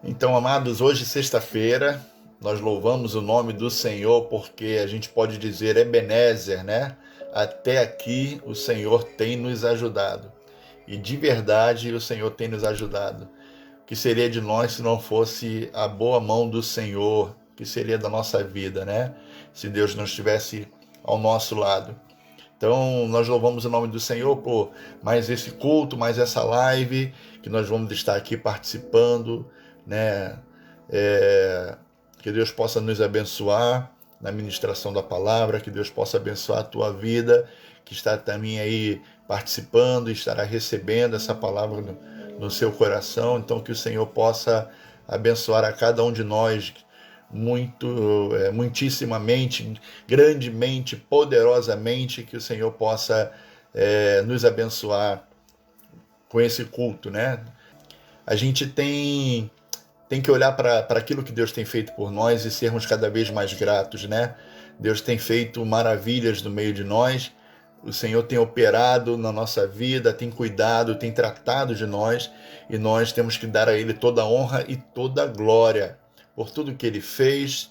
Então, amados, hoje, sexta-feira, nós louvamos o nome do Senhor porque a gente pode dizer Ebenezer, né? Até aqui o Senhor tem nos ajudado. E de verdade o Senhor tem nos ajudado. O que seria de nós se não fosse a boa mão do Senhor? O que seria da nossa vida, né? Se Deus não estivesse ao nosso lado. Então, nós louvamos o nome do Senhor por mais esse culto, mais essa live, que nós vamos estar aqui participando, né? Que Deus possa nos abençoar na ministração da palavra, que Deus possa abençoar a tua vida, que está também aí participando e estará recebendo essa palavra no seu coração. Então, que o Senhor possa abençoar a cada um de nós muitíssimamente, grandemente, poderosamente, que o Senhor possa nos abençoar com esse culto, né? A gente tem que olhar para aquilo que Deus tem feito por nós e sermos cada vez mais gratos, né? Deus tem feito maravilhas no meio de nós, o Senhor tem operado na nossa vida, tem cuidado, tem tratado de nós, e nós temos que dar a Ele toda a honra e toda a glória por tudo que Ele fez,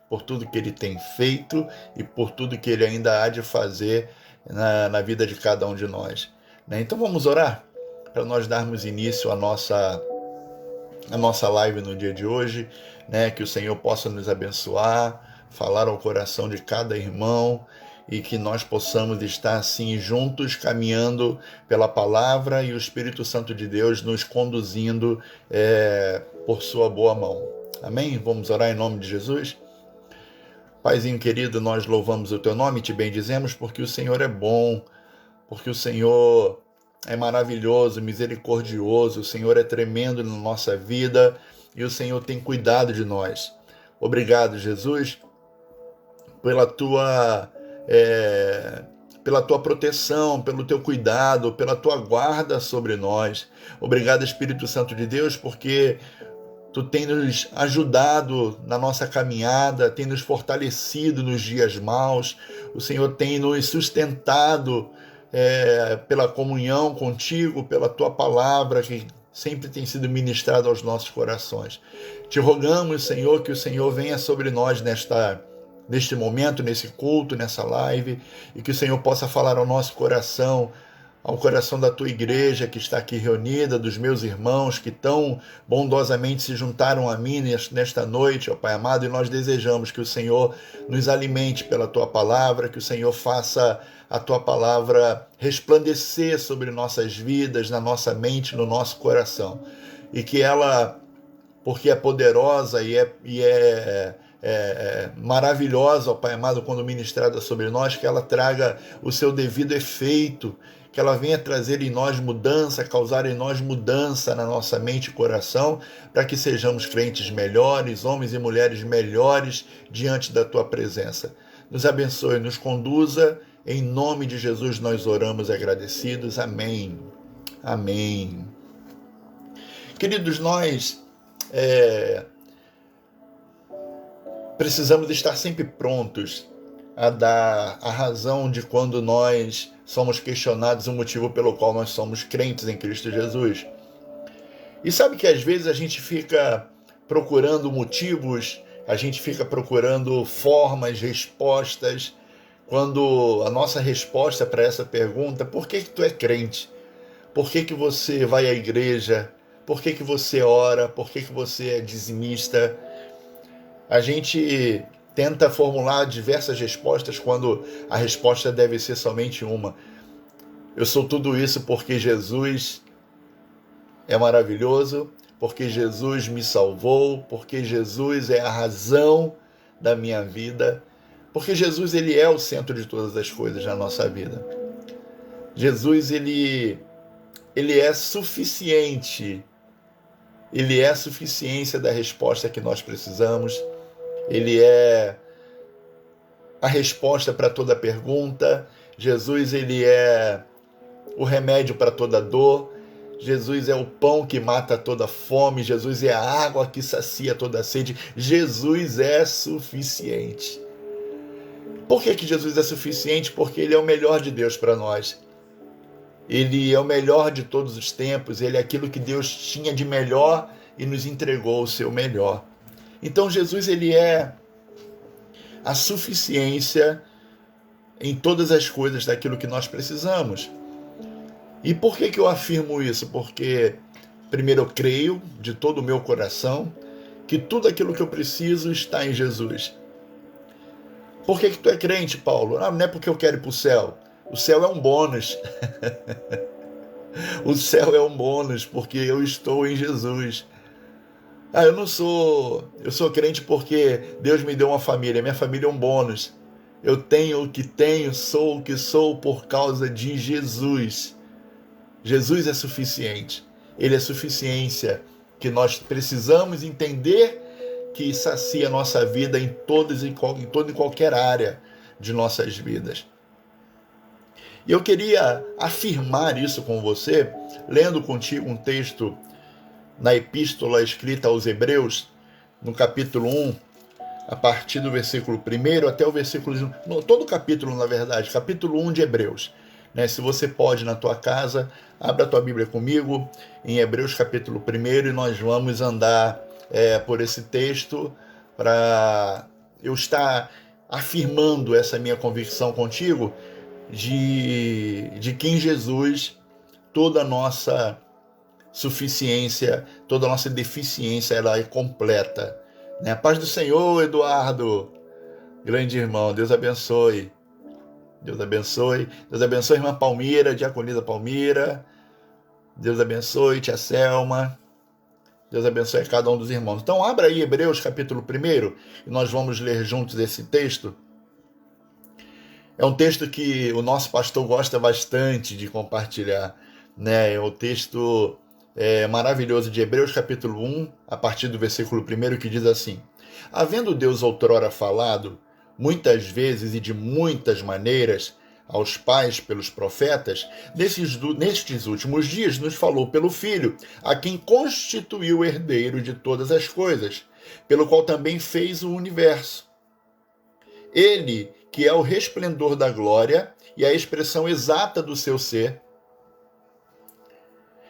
por tudo que Ele tem feito e por tudo que Ele ainda há de fazer na vida de cada um de nós, né? Então vamos orar para nós darmos início à nossa live no dia de hoje, né? Que o Senhor possa nos abençoar, falar ao coração de cada irmão e que nós possamos estar assim juntos, caminhando pela palavra e o Espírito Santo de Deus nos conduzindo por sua boa mão. Amém? Vamos orar em nome de Jesus? Paizinho querido, nós louvamos o teu nome e te bendizemos porque o Senhor é bom, porque o Senhor é maravilhoso, misericordioso, o Senhor é tremendo na nossa vida e o Senhor tem cuidado de nós. Obrigado, Jesus, pela pela tua proteção, pelo teu cuidado, pela tua guarda sobre nós. Obrigado, Espírito Santo de Deus, porque tu tem nos ajudado na nossa caminhada, tem nos fortalecido nos dias maus, o Senhor tem nos sustentado pela comunhão contigo, pela tua palavra que sempre tem sido ministrada aos nossos corações. Te rogamos, Senhor, que o Senhor venha sobre nós neste momento, nesse culto, nessa live, e que o Senhor possa falar ao nosso coração, ao coração da tua igreja que está aqui reunida, dos meus irmãos que tão bondosamente se juntaram a mim nesta noite, ó Pai amado, e nós desejamos que o Senhor nos alimente pela tua palavra, que o Senhor faça a tua palavra resplandecer sobre nossas vidas, na nossa mente, no nosso coração, e que ela, porque é poderosa e é maravilhosa, ó Pai amado, quando ministrada sobre nós, que ela traga o seu devido efeito, que ela venha trazer em nós mudança, causar em nós mudança na nossa mente e coração, para que sejamos crentes melhores, homens e mulheres melhores diante da tua presença. Nos abençoe, nos conduza, em nome de Jesus nós oramos agradecidos, amém, amém. Queridos, nós precisamos estar sempre prontos a dar a razão de quando nós somos questionados o motivo pelo qual nós somos crentes em Cristo Jesus. E sabe que às vezes a gente fica procurando motivos, a gente fica procurando formas, respostas, quando a nossa resposta para essa pergunta, por que tu é crente? Por que você vai à igreja? Por que você ora? Por que você é dizimista? A gente tenta formular diversas respostas quando a resposta deve ser somente uma. Eu sou tudo isso porque Jesus é maravilhoso, porque Jesus me salvou, porque Jesus é a razão da minha vida, porque Jesus ele é o centro de todas as coisas na nossa vida. Jesus ele é suficiente, ele é a suficiência da resposta que nós precisamos. Ele é a resposta para toda pergunta. Jesus ele é o remédio para toda dor. Jesus é o pão que mata toda fome. Jesus é a água que sacia toda sede. Jesus é suficiente. Por que Jesus é suficiente? Porque ele é o melhor de Deus para nós. Ele é o melhor de todos os tempos. Ele é aquilo que Deus tinha de melhor e nos entregou o seu melhor. Então Jesus, ele é a suficiência em todas as coisas daquilo que nós precisamos. E por que eu afirmo isso? Porque, primeiro, eu creio de todo o meu coração que tudo aquilo que eu preciso está em Jesus. Por que tu é crente, Paulo? Não é porque eu quero ir para o céu. O céu é um bônus. O céu é um bônus porque eu estou em Jesus. Eu sou crente porque Deus me deu uma família. Minha família é um bônus. Eu tenho o que tenho, sou o que sou por causa de Jesus. Jesus é suficiente. Ele é suficiência que nós precisamos entender, que sacia a nossa vida em toda e qualquer área de nossas vidas. E eu queria afirmar isso com você, lendo contigo um texto na epístola escrita aos Hebreus, no capítulo 1, a partir do versículo 1 até o versículo... todo o capítulo, na verdade, capítulo 1 de Hebreus. Se você pode, na tua casa, abra a tua Bíblia comigo, em Hebreus capítulo 1, e nós vamos andar por esse texto para eu estar afirmando essa minha convicção contigo de que em Jesus toda a nossa suficiência, toda a nossa deficiência, ela é completa. A paz do Senhor, Eduardo, grande irmão, Deus abençoe. Deus abençoe. Deus abençoe a irmã Palmira, diaconisa Palmira. Deus abençoe, tia Selma. Deus abençoe a cada um dos irmãos. Então, abra aí Hebreus capítulo 1 e nós vamos ler juntos esse texto. É um texto que o nosso pastor gosta bastante de compartilhar. É o texto maravilhoso de Hebreus capítulo 1, a partir do versículo 1, que diz assim: Havendo Deus outrora falado, muitas vezes e de muitas maneiras, aos pais pelos profetas, nestes últimos dias nos falou pelo Filho, a quem constituiu o herdeiro de todas as coisas, pelo qual também fez o universo. Ele, que é o resplendor da glória e a expressão exata do seu ser,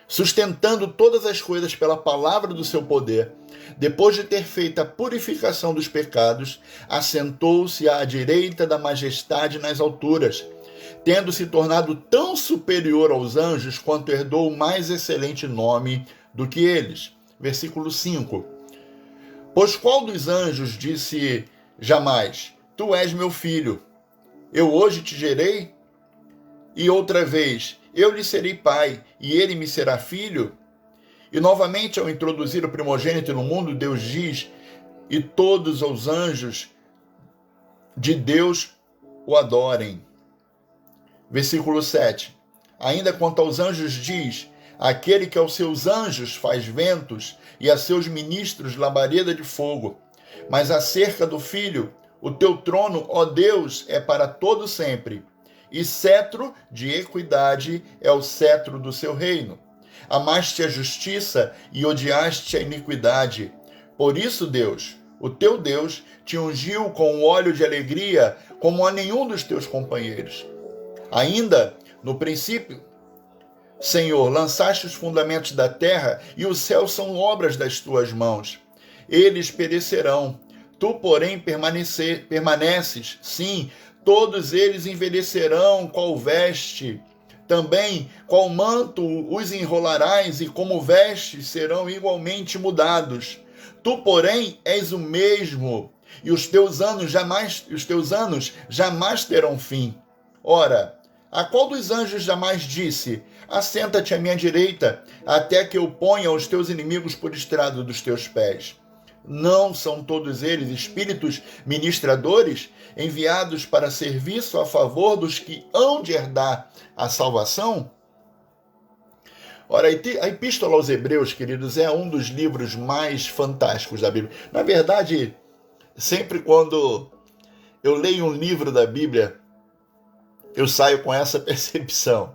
sustentando todas as coisas pela palavra do seu poder, depois de ter feito a purificação dos pecados, assentou-se à direita da majestade nas alturas, tendo se tornado tão superior aos anjos quanto herdou o mais excelente nome do que eles. Versículo 5. Pois qual dos anjos disse jamais: Tu és meu filho, eu hoje te gerei? E outra vez: eu lhe serei pai, e ele me será filho? E novamente, ao introduzir o primogênito no mundo, Deus diz: e todos os anjos de Deus o adorem. Versículo 7. Ainda quanto aos anjos diz: aquele que aos seus anjos faz ventos e a seus ministros labareda de fogo. Mas acerca do Filho: o teu trono, ó Deus, é para todo sempre, e cetro de equidade é o cetro do seu reino. Amaste a justiça e odiaste a iniquidade. Por isso, Deus, o teu Deus, te ungiu com o óleo de alegria como a nenhum dos teus companheiros. Ainda no princípio, Senhor, lançaste os fundamentos da terra, e os céus são obras das tuas mãos. Eles perecerão, tu, porém, permaneces. Sim, todos eles envelhecerão qual veste. Também, qual manto os enrolarás, e como vestes serão igualmente mudados. Tu, porém, és o mesmo, e os teus anos jamais terão fim. Ora, a qual dos anjos jamais disse: assenta-te à minha direita, até que eu ponha os teus inimigos por estrado dos teus pés? Não são todos eles espíritos ministradores, enviados para serviço a favor dos que hão de herdar a salvação? Ora, a Epístola aos Hebreus, queridos, é um dos livros mais fantásticos da Bíblia. Na verdade, sempre quando eu leio um livro da Bíblia, eu saio com essa percepção.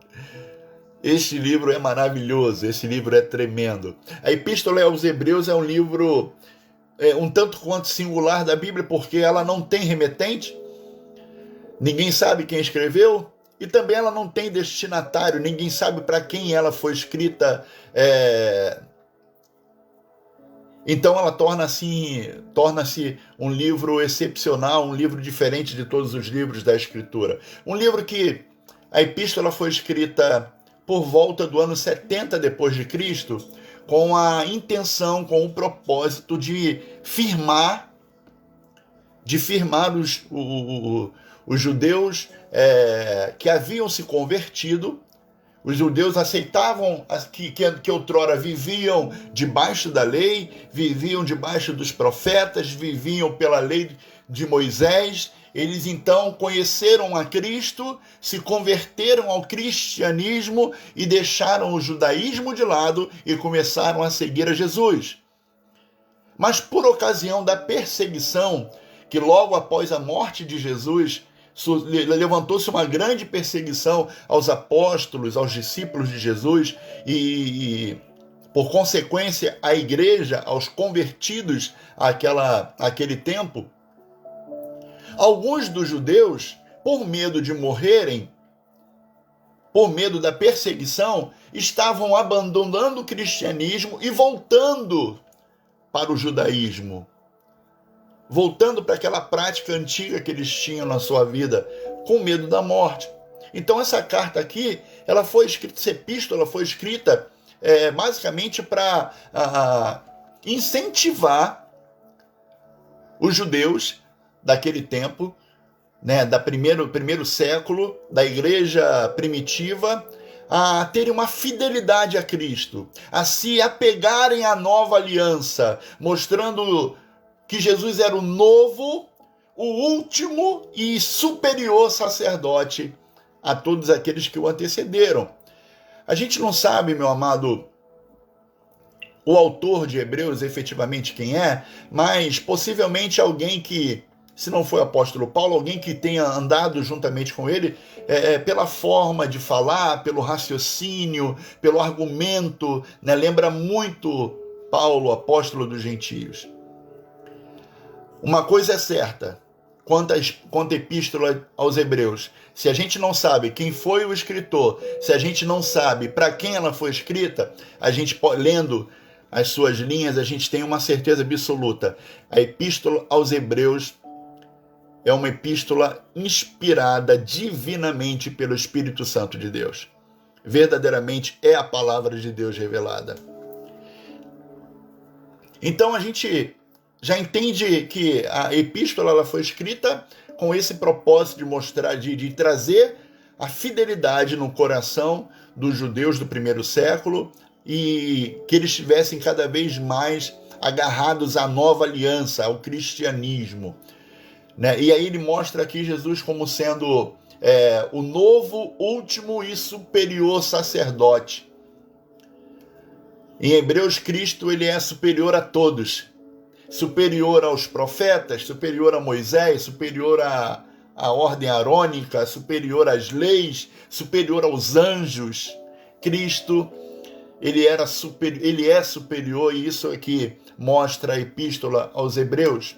Este livro é maravilhoso, esse livro é tremendo. A Epístola aos Hebreus é um livro um tanto quanto singular da Bíblia, porque ela não tem remetente, ninguém sabe quem escreveu, e também ela não tem destinatário, ninguém sabe para quem ela foi escrita Então ela torna-se um livro excepcional, um livro diferente de todos os livros da Escritura. Um livro que a epístola foi escrita por volta do ano 70 depois de Cristo, com a intenção, com o propósito de firmar os judeus que haviam se convertido. Os judeus aceitavam que outrora viviam debaixo da lei, viviam debaixo dos profetas, viviam pela lei de Moisés. Eles então conheceram a Cristo, se converteram ao cristianismo e deixaram o judaísmo de lado e começaram a seguir a Jesus. Mas por ocasião da perseguição, que logo após a morte de Jesus, levantou-se uma grande perseguição aos apóstolos, aos discípulos de Jesus e por consequência, à igreja, aos convertidos àquele tempo. Alguns dos judeus, por medo de morrerem, por medo da perseguição, estavam abandonando o cristianismo e voltando para o judaísmo. Voltando para aquela prática antiga que eles tinham na sua vida, com medo da morte. Então essa carta aqui, essa epístola foi escrita basicamente para incentivar os judeus daquele tempo, né, primeiro século, da igreja primitiva, a terem uma fidelidade a Cristo, a se apegarem à nova aliança, mostrando que Jesus era o novo, o último e superior sacerdote a todos aqueles que o antecederam. A gente não sabe, meu amado, o autor de Hebreus efetivamente quem é, mas possivelmente alguém que, se não foi o apóstolo Paulo, alguém que tenha andado juntamente com ele, pela forma de falar, pelo raciocínio, pelo argumento, né, lembra muito Paulo, apóstolo dos gentios. Uma coisa é certa, quanto à epístola aos Hebreus, se a gente não sabe quem foi o escritor, se a gente não sabe para quem ela foi escrita, a gente, lendo as suas linhas, a gente tem uma certeza absoluta. A epístola aos Hebreus é uma epístola inspirada divinamente pelo Espírito Santo de Deus. Verdadeiramente é a palavra de Deus revelada. Então a gente já entende que a epístola ela foi escrita com esse propósito de mostrar, de trazer a fidelidade no coração dos judeus do primeiro século e que eles estivessem cada vez mais agarrados à nova aliança, ao cristianismo. Né? E aí ele mostra aqui Jesus como sendo o novo, último e superior sacerdote. Em Hebreus, Cristo ele é superior a todos. Superior aos profetas, superior a Moisés, superior à ordem arônica, superior às leis, superior aos anjos. Cristo, ele é superior, e isso aqui mostra a epístola aos Hebreus.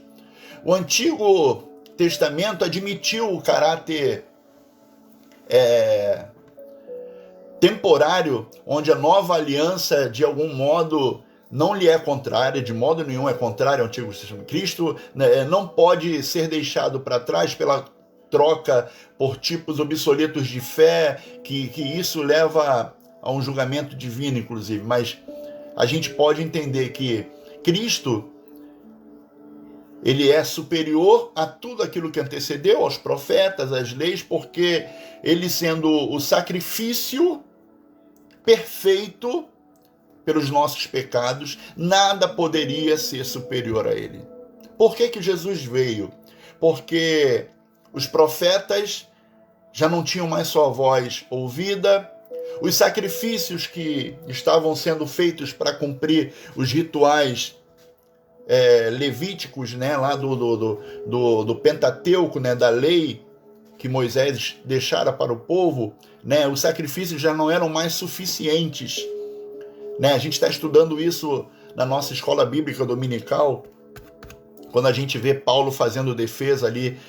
O Antigo Testamento admitiu o caráter temporário, onde a nova aliança, de algum modo, não lhe é contrária, de modo nenhum é contrária ao Antigo Testamento. Cristo não pode ser deixado para trás pela troca por tipos obsoletos de fé, que isso leva a um julgamento divino, inclusive. Mas a gente pode entender que Cristo, ele é superior a tudo aquilo que antecedeu, aos profetas, às leis, porque ele sendo o sacrifício perfeito pelos nossos pecados, nada poderia ser superior a ele. Por que Jesus veio? Porque os profetas já não tinham mais sua voz ouvida, os sacrifícios que estavam sendo feitos para cumprir os rituais levíticos, né, lá do Pentateuco, né, da lei que Moisés deixara para o povo, né, os sacrifícios já não eram mais suficientes. Né, a gente está estudando isso na nossa escola bíblica dominical, quando a gente vê Paulo fazendo defesa ali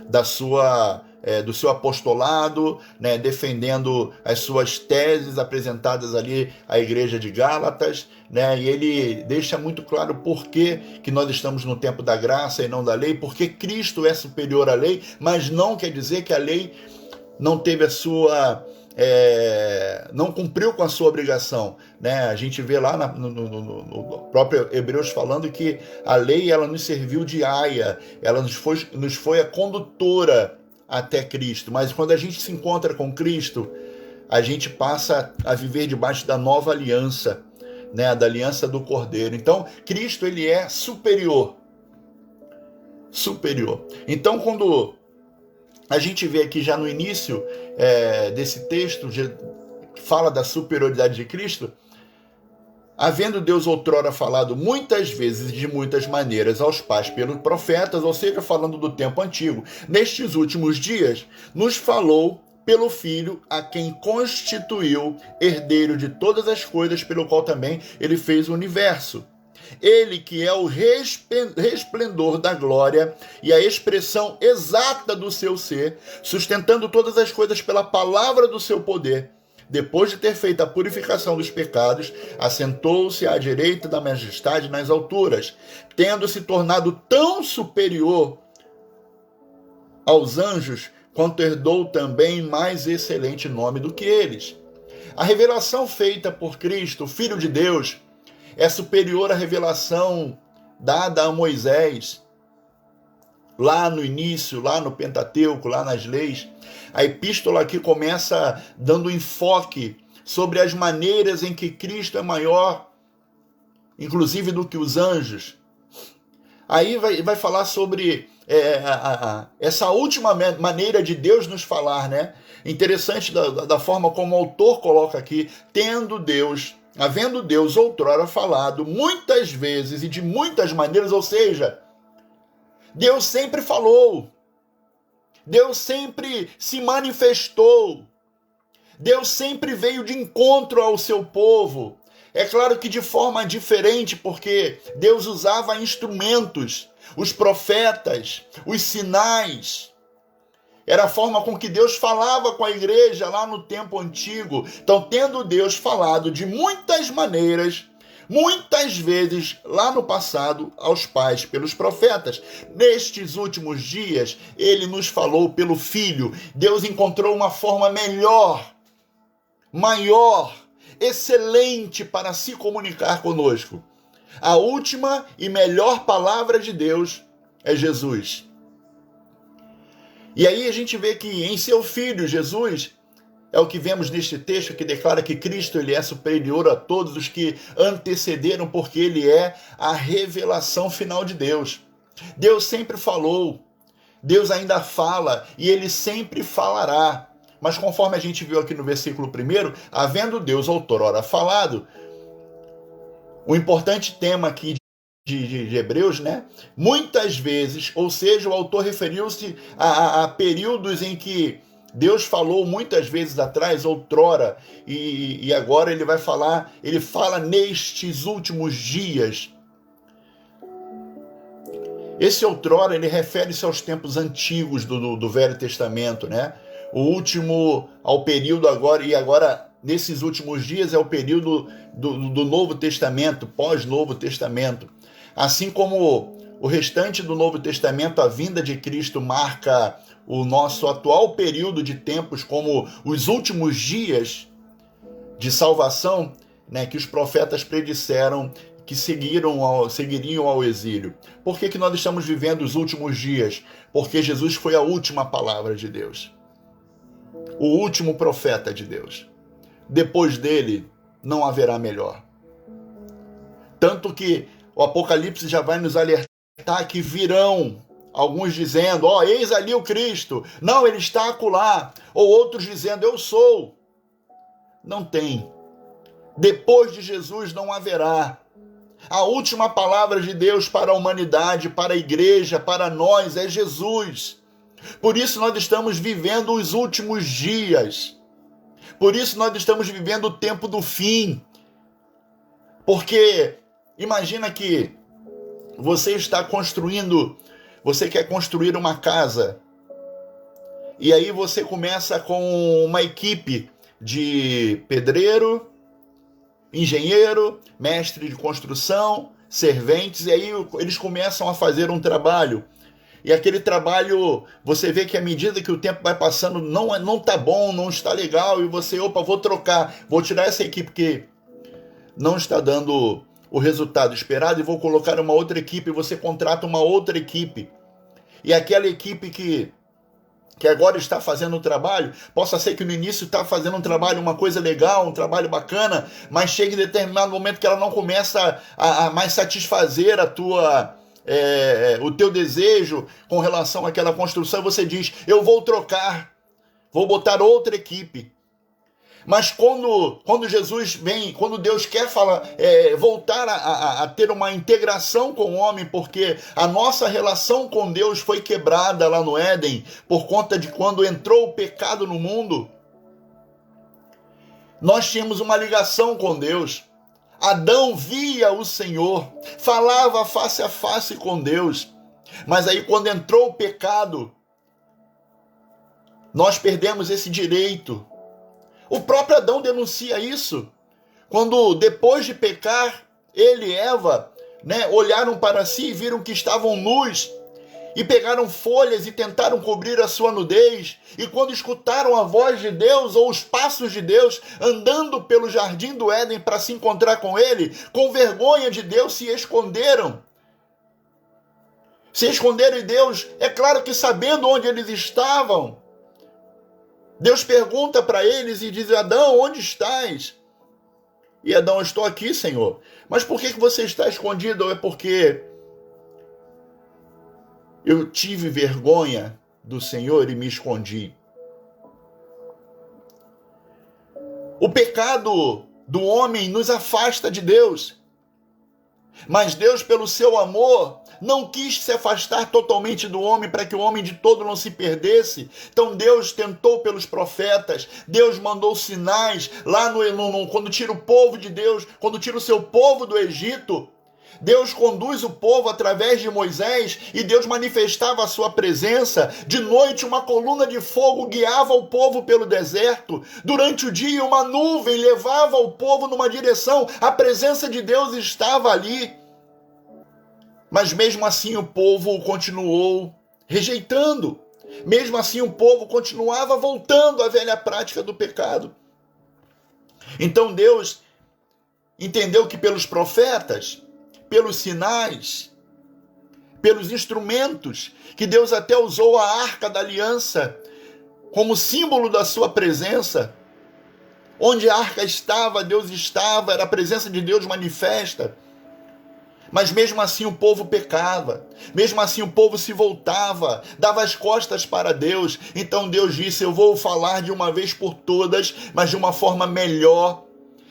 da sua do seu apostolado, né, defendendo as suas teses apresentadas ali à igreja de Gálatas, né, e ele deixa muito claro por que nós estamos no tempo da graça e não da lei, porque Cristo é superior à lei, mas não quer dizer que a lei não teve a sua... não cumpriu com a sua obrigação, né? A gente vê lá no próprio Hebreus falando que a lei ela nos serviu de aia, ela nos foi a condutora até Cristo, mas quando a gente se encontra com Cristo, a gente passa a viver debaixo da nova aliança, né? Da aliança do Cordeiro. Então, Cristo ele é superior. Então, quando a gente vê aqui já no início desse texto, que fala da superioridade de Cristo, havendo Deus outrora falado muitas vezes e de muitas maneiras aos pais pelos profetas, ou seja, falando do tempo antigo, nestes últimos dias, nos falou pelo Filho, a quem constituiu herdeiro de todas as coisas, pelo qual também ele fez o universo. Ele que é o resplendor da glória e a expressão exata do seu ser, sustentando todas as coisas pela palavra do seu poder, depois de ter feito a purificação dos pecados, assentou-se à direita da majestade nas alturas, tendo se tornado tão superior aos anjos, quanto herdou também mais excelente nome do que eles. A revelação feita por Cristo, Filho de Deus, é superior à revelação dada a Moisés, lá no início, lá no Pentateuco, lá nas leis. A epístola aqui começa dando enfoque sobre as maneiras em que Cristo é maior, inclusive do que os anjos. Aí vai falar sobre essa última maneira de Deus nos falar, né? Interessante da forma como o autor coloca aqui, havendo Deus outrora falado muitas vezes e de muitas maneiras, ou seja, Deus sempre falou, Deus sempre se manifestou, Deus sempre veio de encontro ao seu povo. É claro que de forma diferente, porque Deus usava instrumentos, os profetas, os sinais. Era a forma com que Deus falava com a igreja lá no tempo antigo. Então, tendo Deus falado de muitas maneiras, muitas vezes lá no passado, aos pais pelos profetas, nestes últimos dias, ele nos falou pelo Filho. Deus encontrou uma forma melhor, maior, excelente para se comunicar conosco. A última e melhor palavra de Deus é Jesus. E aí a gente vê que em seu Filho, Jesus, é o que vemos neste texto que declara que Cristo ele é superior a todos os que antecederam, porque ele é a revelação final de Deus. Deus sempre falou, Deus ainda fala e ele sempre falará. Mas conforme a gente viu aqui no versículo 1, havendo Deus outrora falado, o importante tema aqui de Hebreus, né? Muitas vezes, ou seja, o autor referiu-se a períodos em que Deus falou muitas vezes atrás, outrora, e agora ele vai falar, ele fala nestes últimos dias. Esse outrora, ele refere-se aos tempos antigos do Velho Testamento, né? O último ao período agora, e agora nesses últimos dias é o período do Novo Testamento, pós-Novo Testamento. Assim como o restante do Novo Testamento, a vinda de Cristo marca o nosso atual período de tempos como os últimos dias de salvação, né, que os profetas predisseram que seguiriam ao exílio. Por que nós estamos vivendo os últimos dias? Porque Jesus foi a última palavra de Deus. O último profeta de Deus. Depois dele, não haverá melhor. Tanto que o Apocalipse já vai nos alertar que virão alguns dizendo, eis ali o Cristo. Não, ele está acolá. Ou outros dizendo, eu sou. Não tem. Depois de Jesus não haverá. A última palavra de Deus para a humanidade, para a igreja, para nós, é Jesus. Por isso nós estamos vivendo os últimos dias. Por isso nós estamos vivendo o tempo do fim. Porque imagina que você quer construir uma casa E aí você começa com uma equipe de pedreiro, engenheiro, mestre de construção, serventes, e aí eles começam a fazer um trabalho. E aquele trabalho, você vê que à medida que o tempo vai passando, não tá bom, não está legal, e você, opa, vou trocar, vou tirar essa equipe que não está dando o resultado esperado e vou colocar uma outra equipe, você contrata uma outra equipe. E aquela equipe que agora está fazendo o trabalho, possa ser que no início está fazendo um trabalho, uma coisa legal, um trabalho bacana, mas chega em determinado momento que ela não começa a mais satisfazer o teu desejo com relação àquela construção, e você diz, eu vou trocar, vou botar outra equipe. Mas quando Jesus vem, quando Deus quer voltar a ter uma integração com o homem, porque a nossa relação com Deus foi quebrada lá no Éden, por conta de quando entrou o pecado no mundo, nós tínhamos uma ligação com Deus. Adão via o Senhor, falava face a face com Deus, mas aí quando entrou o pecado, nós perdemos esse direito. O próprio Adão denuncia isso. Quando, depois de pecar, ele e Eva, olharam para si e viram que estavam nus, e pegaram folhas e tentaram cobrir a sua nudez, e quando escutaram a voz de Deus, ou os passos de Deus, andando pelo jardim do Éden para se encontrar com ele, com vergonha de Deus, se esconderam. Se esconderam em Deus, é claro que sabendo onde eles estavam, Deus pergunta para eles e diz, Adão, onde estás? E Adão, estou aqui, Senhor. Mas por que você está escondido? É porque eu tive vergonha do Senhor e me escondi. O pecado do homem nos afasta de Deus. Mas Deus, pelo seu amor, não quis se afastar totalmente do homem para que o homem de todo não se perdesse. Então Deus tentou pelos profetas, Deus mandou sinais lá quando tira o povo de Deus, quando tira o seu povo do Egito. Deus conduz o povo através de Moisés e Deus manifestava a sua presença. De noite, uma coluna de fogo guiava o povo pelo deserto. Durante o dia, uma nuvem levava o povo numa direção. A presença de Deus estava ali. Mas mesmo assim o povo continuou rejeitando. Mesmo assim o povo continuava voltando à velha prática do pecado. Então Deus entendeu que pelos profetas, pelos sinais, pelos instrumentos, que Deus até usou a arca da aliança como símbolo da sua presença. Onde a arca estava, Deus estava, era a presença de Deus manifesta. Mas mesmo assim o povo pecava, mesmo assim o povo se voltava, dava as costas para Deus. Então Deus disse, eu vou falar de uma vez por todas, mas de uma forma melhor,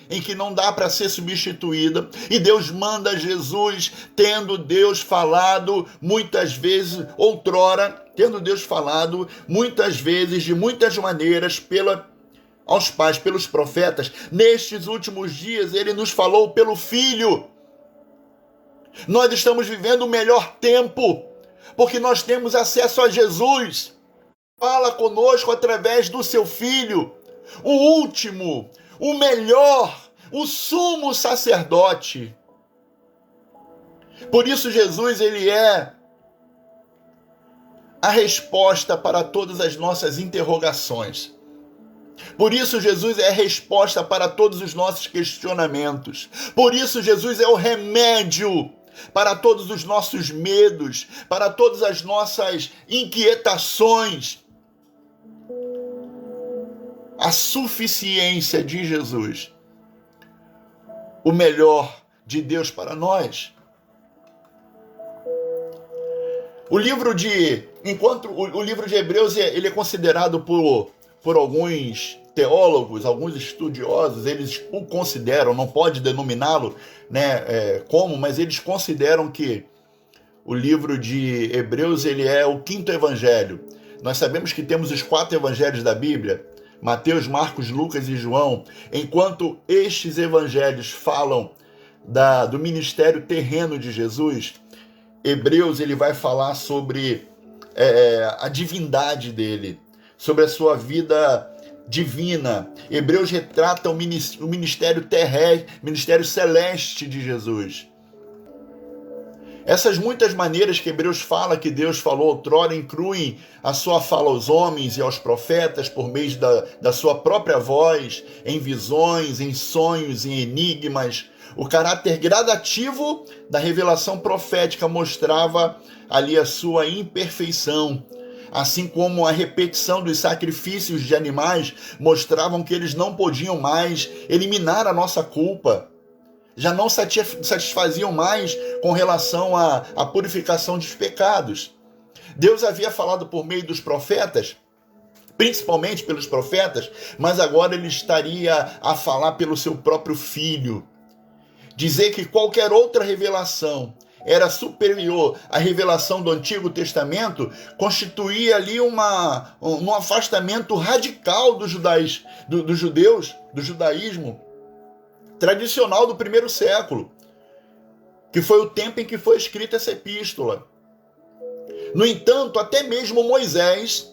em que não dá para ser substituída. E Deus manda Jesus, tendo Deus falado muitas vezes, outrora, tendo Deus falado muitas vezes, de muitas maneiras, aos pais, pelos profetas. Nestes últimos dias, ele nos falou pelo Filho. Nós estamos vivendo o melhor tempo, porque nós temos acesso a Jesus. Fala conosco através do seu Filho, o último, o melhor, o sumo sacerdote. Por isso Jesus, ele é a resposta para todas as nossas interrogações. Por isso Jesus é a resposta para todos os nossos questionamentos. Por isso Jesus é o remédio para todos os nossos medos, para todas as nossas inquietações. A suficiência de Jesus, o melhor de Deus para nós. O livro de Hebreus, ele é considerado por alguns teólogos, alguns estudiosos, eles o consideram, não pode denominá-lo, mas eles consideram que o livro de Hebreus, ele é o quinto evangelho. Nós sabemos que temos os 4 evangelhos da Bíblia, Mateus, Marcos, Lucas e João. Enquanto estes evangelhos falam do ministério terreno de Jesus, Hebreus, ele vai falar sobre a divindade dele, sobre a sua vida divina. Hebreus retrata o ministério terrestre, o ministério celeste de Jesus. Essas muitas maneiras que Hebreus fala que Deus falou outrora incluem a sua fala aos homens e aos profetas por meio da sua própria voz, em visões, em sonhos, em enigmas. O caráter gradativo da revelação profética mostrava ali a sua imperfeição, assim como a repetição dos sacrifícios de animais mostravam que eles não podiam mais eliminar a nossa culpa. Já não satisfaziam mais com relação à purificação dos pecados. Deus havia falado por meio dos profetas, principalmente pelos profetas, mas agora ele estaria a falar pelo seu próprio Filho. Dizer que qualquer outra revelação era superior à revelação do Antigo Testamento constituía ali um afastamento radical dos judeus, do judaísmo tradicional do primeiro século, que foi o tempo em que foi escrita essa epístola. No entanto, até mesmo Moisés,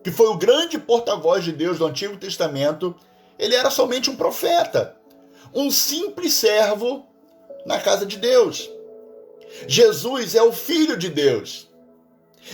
que foi o grande porta-voz de Deus do Antigo Testamento, ele era somente um profeta, um simples servo na casa de Deus. Jesus é o Filho de Deus.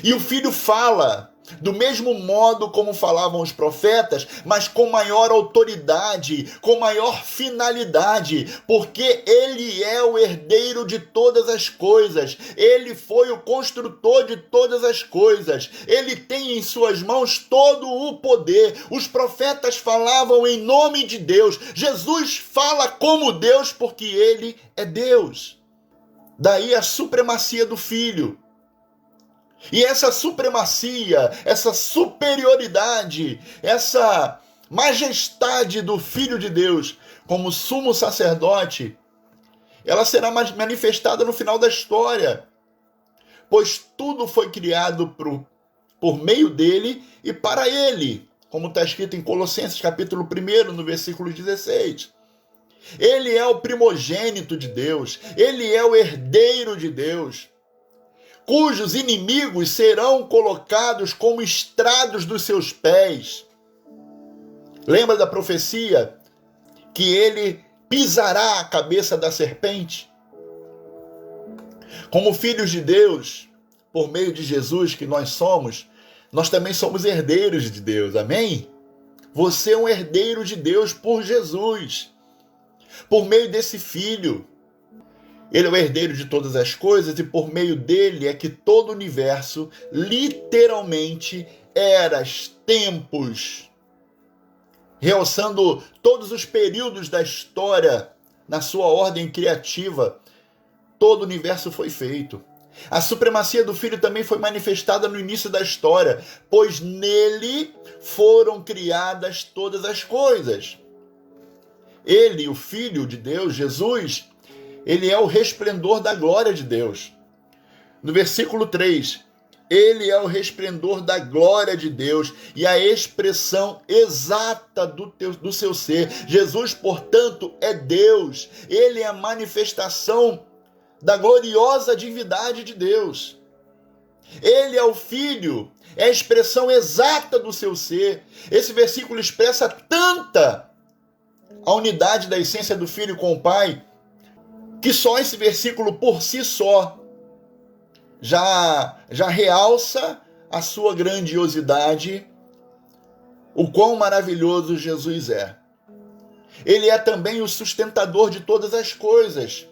E o Filho fala do mesmo modo como falavam os profetas, mas com maior autoridade, com maior finalidade, porque ele é o herdeiro de todas as coisas, ele foi o construtor de todas as coisas, ele tem em suas mãos todo o poder. Os profetas falavam em nome de Deus, Jesus fala como Deus porque ele é Deus. Daí a supremacia do Filho. E essa supremacia, essa superioridade, essa majestade do Filho de Deus como sumo sacerdote, ela será manifestada no final da história, pois tudo foi criado por meio dele e para ele, como está escrito em Colossenses capítulo 1, no versículo 16. Ele é o primogênito de Deus, ele é o herdeiro de Deus, cujos inimigos serão colocados como estrados dos seus pés. Lembra da profecia que ele pisará a cabeça da serpente? Como filhos de Deus, por meio de Jesus que nós também somos herdeiros de Deus, amém? Você é um herdeiro de Deus por Jesus, por meio desse Filho. Ele é o herdeiro de todas as coisas e por meio dele é que todo o universo, literalmente, eras, tempos, realçando todos os períodos da história na sua ordem criativa, todo o universo foi feito. A supremacia do Filho também foi manifestada no início da história, pois nele foram criadas todas as coisas. Ele, o Filho de Deus, Jesus, ele é o resplendor da glória de Deus. No versículo 3, ele é o resplendor da glória de Deus e a expressão exata do seu ser. Jesus, portanto, é Deus. Ele é a manifestação da gloriosa divindade de Deus. Ele é o Filho, é a expressão exata do seu ser. Esse versículo expressa tanta a unidade da essência do Filho com o Pai, que só esse versículo por si só já realça a sua grandiosidade, o quão maravilhoso Jesus é. Ele é também o sustentador de todas as coisas,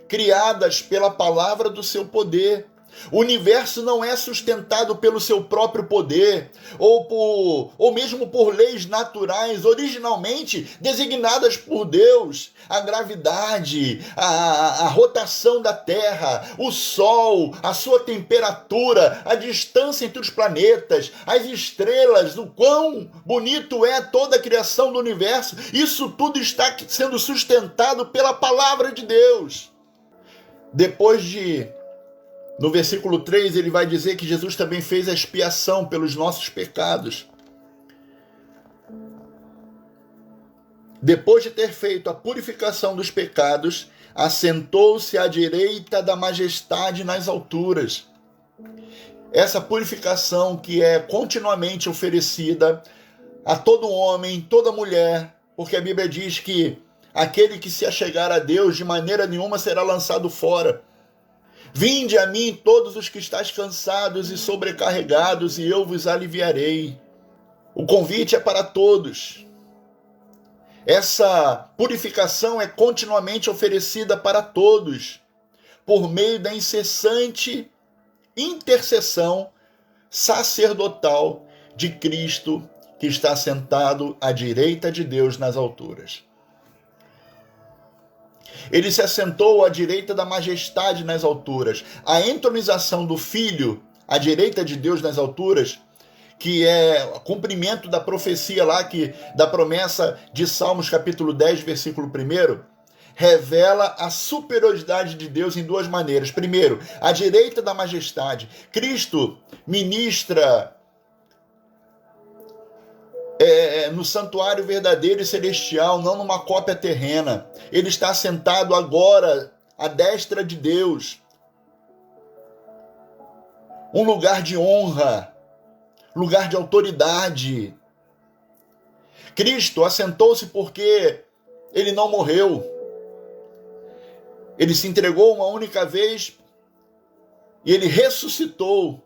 criadas pela palavra do seu poder. O universo não é sustentado pelo seu próprio poder, ou mesmo por leis naturais originalmente designadas por Deus. A gravidade, a rotação da Terra, o Sol, a sua temperatura, a distância entre os planetas, as estrelas, o quão bonito é toda a criação do universo. Isso tudo está sendo sustentado pela palavra de Deus. No versículo 3, ele vai dizer que Jesus também fez a expiação pelos nossos pecados. Depois de ter feito a purificação dos pecados, assentou-se à direita da majestade nas alturas. essa purificação que é continuamente oferecida a todo homem, toda mulher, porque a Bíblia diz que aquele que se achegar a Deus de maneira nenhuma será lançado fora. Vinde a mim todos os que estáis cansados e sobrecarregados, e eu vos aliviarei. O convite é para todos. Essa purificação é continuamente oferecida para todos, por meio da incessante intercessão sacerdotal de Cristo, que está sentado à direita de Deus nas alturas. Ele se assentou à direita da majestade nas alturas. A entronização do Filho à direita de Deus nas alturas, que é o cumprimento da profecia lá, da promessa de Salmos capítulo 10, versículo 1, revela a superioridade de Deus em duas maneiras. Primeiro, à direita da majestade. Cristo ministra no santuário verdadeiro e celestial, não numa cópia terrena. Ele está sentado agora à destra de Deus. Um lugar de honra, lugar de autoridade. Cristo assentou-se porque ele não morreu. Ele se entregou uma única vez e ele ressuscitou.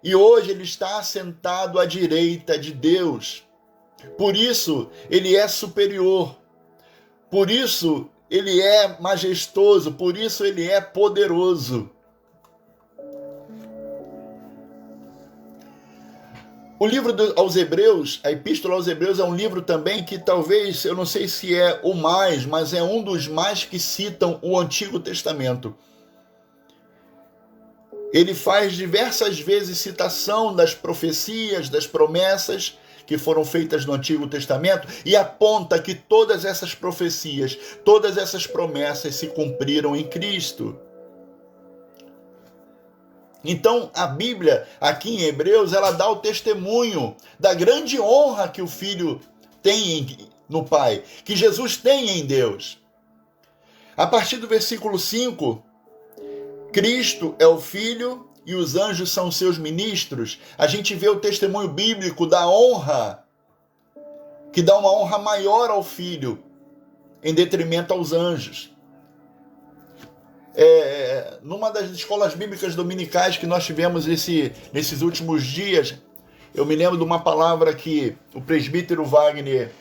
E hoje ele está sentado à direita de Deus. Por isso ele é superior. Por isso ele é majestoso. Por isso ele é poderoso. O livro aos Hebreus, a Epístola aos Hebreus, é um livro também que talvez, eu não sei se é o mais, mas é um dos mais que citam o Antigo Testamento. Ele faz diversas vezes citação das profecias, das promessas que foram feitas no Antigo Testamento e aponta que todas essas profecias, todas essas promessas se cumpriram em Cristo. Então, a Bíblia, aqui em Hebreus, ela dá o testemunho da grande honra que o Filho tem no Pai, que Jesus tem em Deus. A partir do versículo 5, Cristo é o Filho e os anjos são seus ministros. A gente vê o testemunho bíblico da honra, que dá uma honra maior ao Filho, em detrimento aos anjos. Numa das escolas bíblicas dominicais que nós tivemos nesses últimos dias, eu me lembro de uma palavra que o presbítero Wagner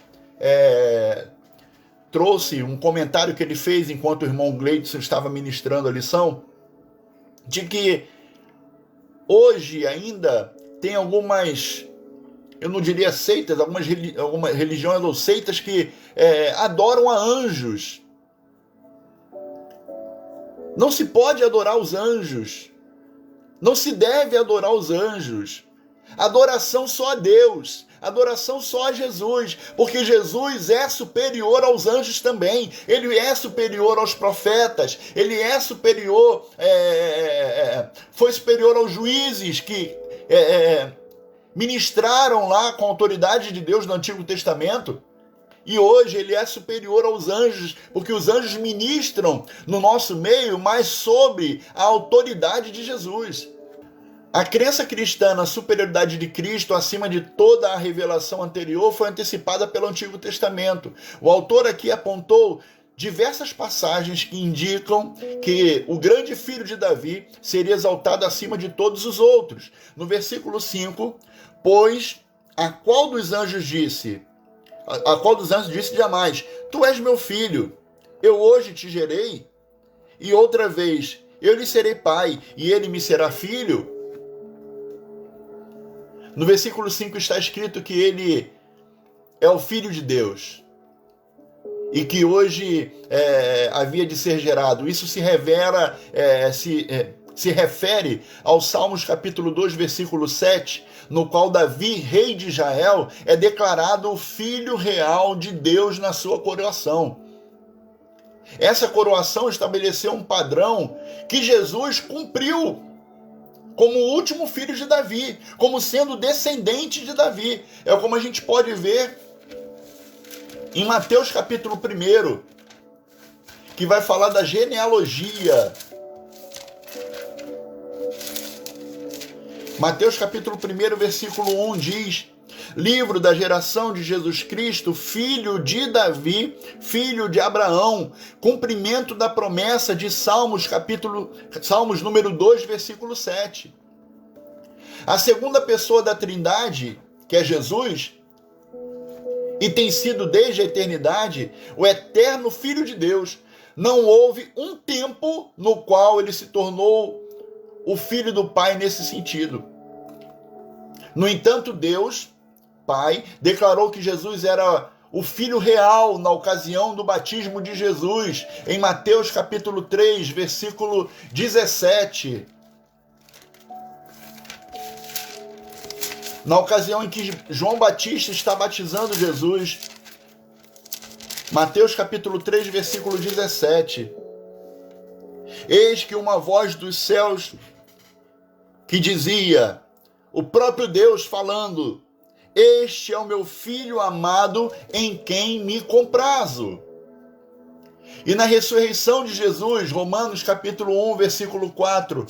trouxe, um comentário que ele fez enquanto o irmão Gleidson estava ministrando a lição, de que hoje ainda tem algumas, eu não diria seitas, algumas religiões ou seitas que adoram a anjos. Não se pode adorar os anjos. Não se deve adorar os anjos. Adoração só a Deus. Adoração só a Jesus. Porque Jesus é superior aos anjos também. Ele é superior aos profetas. Ele é superior... foi superior aos juízes que ministraram lá com a autoridade de Deus no Antigo Testamento. E hoje ele é superior aos anjos, porque os anjos ministram no nosso meio, mas sob a autoridade de Jesus. A crença cristã na superioridade de Cristo acima de toda a revelação anterior foi antecipada pelo Antigo Testamento. O autor aqui apontou diversas passagens que indicam que o grande filho de Davi seria exaltado acima de todos os outros. No versículo 5, pois a qual dos anjos disse jamais, tu és meu filho, eu hoje te gerei, e outra vez, eu lhe serei pai, e ele me será filho. No versículo 5 está escrito que ele é o filho de Deus, e que hoje havia de ser gerado. Isso se revela, se refere ao Salmos capítulo 2, versículo 7, no qual Davi, rei de Israel, é declarado o filho real de Deus na sua coroação. Essa coroação estabeleceu um padrão que Jesus cumpriu como o último filho de Davi, como sendo descendente de Davi. É como a gente pode ver em Mateus capítulo 1, que vai falar da genealogia. Mateus capítulo 1, versículo 1 diz: livro da geração de Jesus Cristo, filho de Davi, filho de Abraão, cumprimento da promessa de Salmos número 2, versículo 7. A segunda pessoa da Trindade, que é Jesus, e tem sido desde a eternidade o eterno Filho de Deus. Não houve um tempo no qual ele se tornou o Filho do Pai nesse sentido. No entanto, Deus, Pai, declarou que Jesus era o Filho real na ocasião do batismo de Jesus, em Mateus capítulo 3, versículo 17. Na ocasião em que João Batista está batizando Jesus, Mateus capítulo 3, versículo 17. Eis que uma voz dos céus que dizia, o próprio Deus falando, este é o meu Filho amado em quem me comprazo. E na ressurreição de Jesus, Romanos capítulo 1, versículo 4,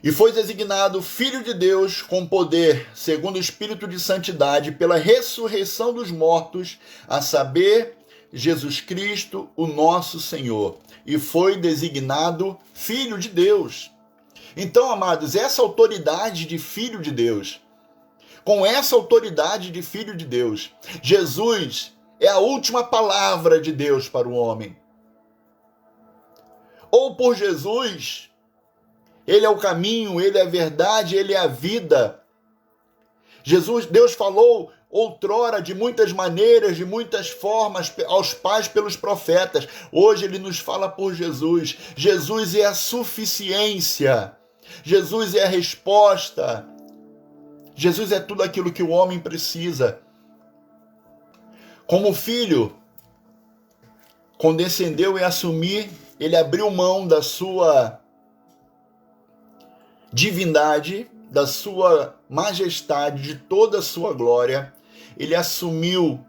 e foi designado Filho de Deus com poder, segundo o Espírito de Santidade, pela ressurreição dos mortos, a saber, Jesus Cristo, o nosso Senhor. E foi designado Filho de Deus. Então, amados, essa autoridade de Filho de Deus, com essa autoridade de Filho de Deus, Jesus é a última palavra de Deus para o homem. Ou por Jesus, ele é o caminho, ele é a verdade, ele é a vida. Deus falou outrora de muitas maneiras, de muitas formas aos pais pelos profetas. Hoje ele nos fala por Jesus. Jesus é a suficiência. Jesus é a resposta. Jesus é tudo aquilo que o homem precisa. Como filho, condescendeu em assumir, ele abriu mão da sua divindade, da sua majestade, de toda a sua glória. Ele assumiu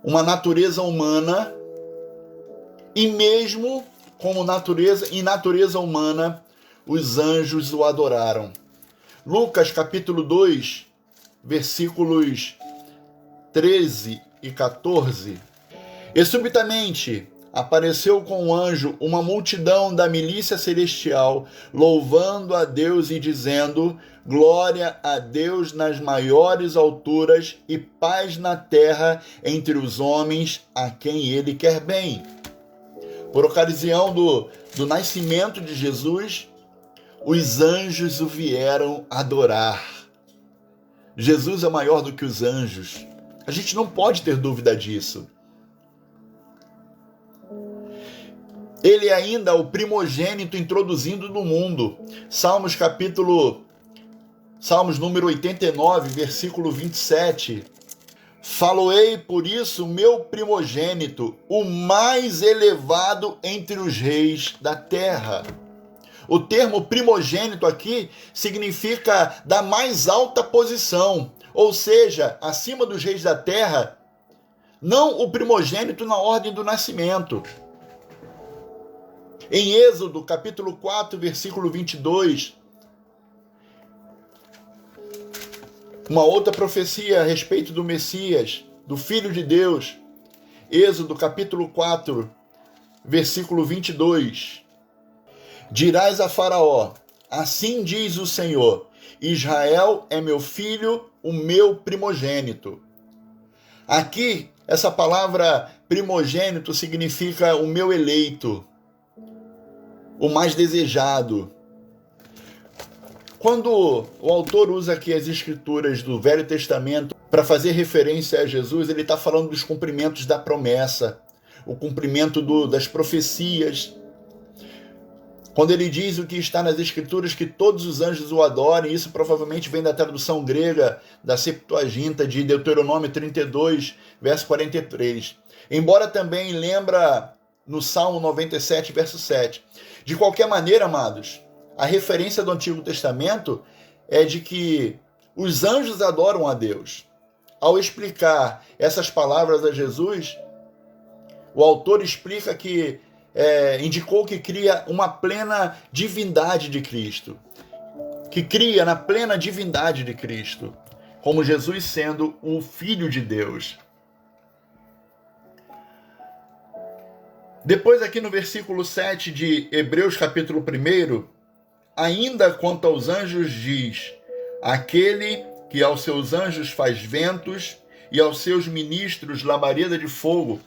uma natureza humana e mesmo como natureza humana, os anjos o adoraram. Lucas capítulo 2, versículos 13 e 14. E subitamente apareceu com um anjo uma multidão da milícia celestial, louvando a Deus e dizendo, glória a Deus nas maiores alturas e paz na terra entre os homens a quem ele quer bem. Por ocasião do nascimento de Jesus, os anjos o vieram adorar. Jesus é maior do que os anjos. A gente não pode ter dúvida disso. Ele é ainda o primogênito introduzindo no mundo. Salmos número 89, versículo 27. Faloei por isso meu primogênito, o mais elevado entre os reis da terra. O termo primogênito aqui significa da mais alta posição, ou seja, acima dos reis da terra, não o primogênito na ordem do nascimento. Em Êxodo, capítulo 4, versículo 22, uma outra profecia a respeito do Messias, do Filho de Deus. Êxodo, capítulo 4, versículo 22. Dirás a Faraó, assim diz o Senhor, Israel é meu filho, o meu primogênito. Aqui, essa palavra primogênito significa o meu eleito, o mais desejado. Quando o autor usa aqui as escrituras do Velho Testamento para fazer referência a Jesus, ele está falando dos cumprimentos da promessa, o cumprimento das profecias. Quando ele diz o que está nas escrituras, que todos os anjos o adorem, isso provavelmente vem da tradução grega, da Septuaginta, de Deuteronômio 32, verso 43. Embora também lembra no Salmo 97, verso 7. De qualquer maneira, amados, a referência do Antigo Testamento é de que os anjos adoram a Deus. Ao explicar essas palavras a Jesus, o autor explica que indicou que cria uma plena divindade de Cristo. que cria na plena divindade de Cristo, como Jesus sendo o Filho de Deus. Depois aqui no versículo 7 de Hebreus capítulo 1, ainda quanto aos anjos diz, aquele que aos seus anjos faz ventos e aos seus ministros labareda de fogo.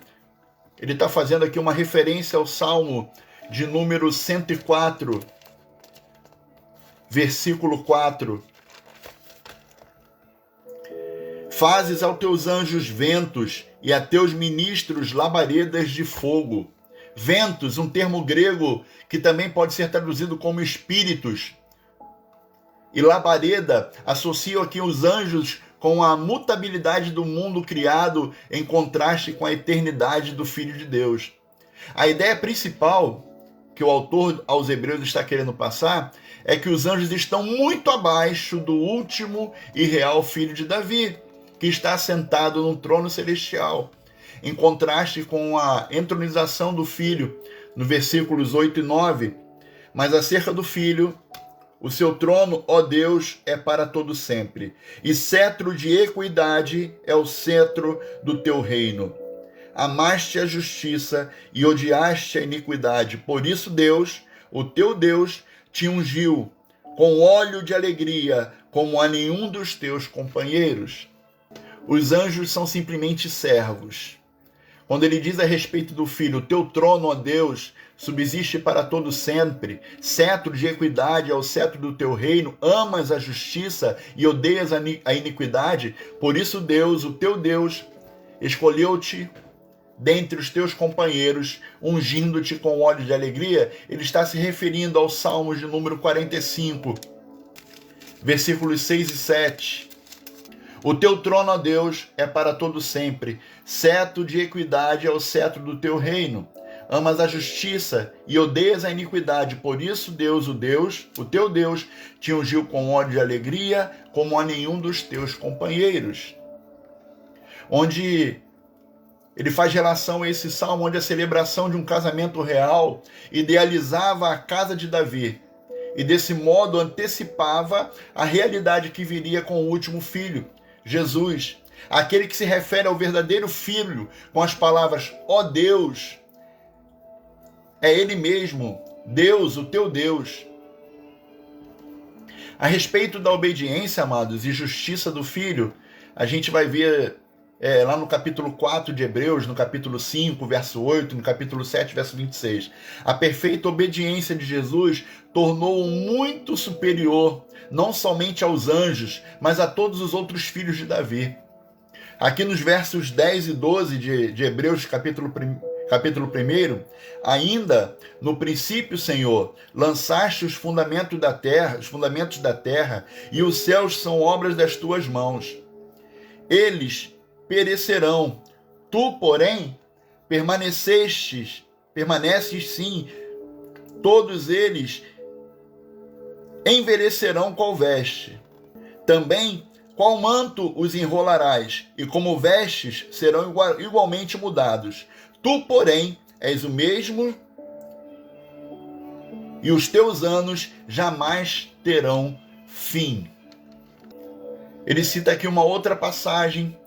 Ele está fazendo aqui uma referência ao Salmo de número 104, versículo 4. Fazes aos teus anjos ventos e a teus ministros labaredas de fogo. Ventos, um termo grego que também pode ser traduzido como espíritos. E labareda associam aqui os anjos com a mutabilidade do mundo criado em contraste com a eternidade do Filho de Deus. A ideia principal que o autor aos Hebreus está querendo passar é que os anjos estão muito abaixo do último e real Filho de Davi, que está sentado no trono celestial, em contraste com a entronização do Filho, no versículos 8 e 9. Mas acerca do Filho, o seu trono, ó Deus, é para todo sempre, e cetro de equidade é o cetro do teu reino. Amaste a justiça e odiaste a iniquidade. Por isso Deus, o teu Deus, te ungiu com óleo de alegria, como a nenhum dos teus companheiros. Os anjos são simplesmente servos. Quando ele diz a respeito do Filho, o teu trono, ó Deus, subsiste para todo sempre, cetro de equidade é o cetro do teu reino, amas a justiça e odeias a iniquidade, por isso Deus, o teu Deus, escolheu-te dentre os teus companheiros, ungindo-te com óleo de alegria. Ele está se referindo ao Salmo de número 45, versículos 6 e 7. O teu trono, ó Deus, é para todo sempre, cetro de equidade é o cetro do teu reino. Amas a justiça e odeias a iniquidade, por isso Deus, o teu Deus, te ungiu com óleo de alegria, como a nenhum dos teus companheiros. Onde ele faz relação a esse salmo, onde a celebração de um casamento real idealizava a casa de Davi, e desse modo antecipava a realidade que viria com o último filho, Jesus, aquele que se refere ao verdadeiro Filho, com as palavras, ó Deus, é Ele mesmo, Deus, o teu Deus. A respeito da obediência, amados, e justiça do Filho, a gente vai ver lá no capítulo 4 de Hebreus, no capítulo 5, verso 8, no capítulo 7, verso 26. A perfeita obediência de Jesus tornou-o muito superior, não somente aos anjos, mas a todos os outros filhos de Davi. Aqui nos versos 10 e 12 de Hebreus, capítulo 1, ainda no princípio, Senhor, lançaste os fundamentos da terra, e os céus são obras das tuas mãos. Eles perecerão, tu, porém, permaneces sim, todos eles envelhecerão qual veste. Também qual manto os enrolarás, e como vestes serão igualmente mudados. Tu, porém, és o mesmo, e os teus anos jamais terão fim. Ele cita aqui uma outra passagem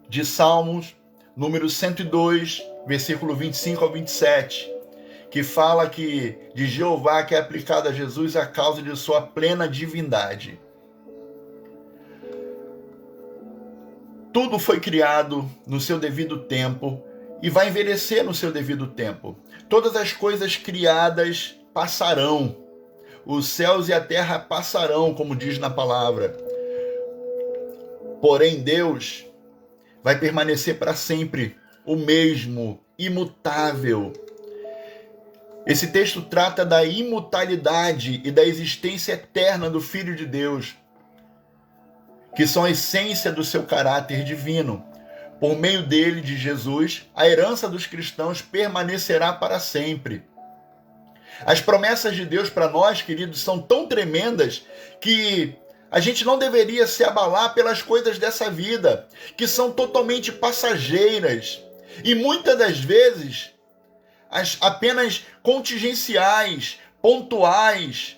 de Salmos, número 102, versículo 25 ao 27, que fala que de Jeová que é aplicado a Jesus a causa de sua plena divindade. Tudo foi criado no seu devido tempo e vai envelhecer no seu devido tempo. Todas as coisas criadas passarão. Os céus e a terra passarão, como diz na palavra. Porém, Deus vai permanecer para sempre o mesmo, imutável. Esse texto trata da imutabilidade e da existência eterna do Filho de Deus, que são a essência do seu caráter divino. Por meio dele, de Jesus, a herança dos cristãos permanecerá para sempre. As promessas de Deus para nós, queridos, são tão tremendas que a gente não deveria se abalar pelas coisas dessa vida, que são totalmente passageiras e muitas das vezes apenas contingenciais, pontuais,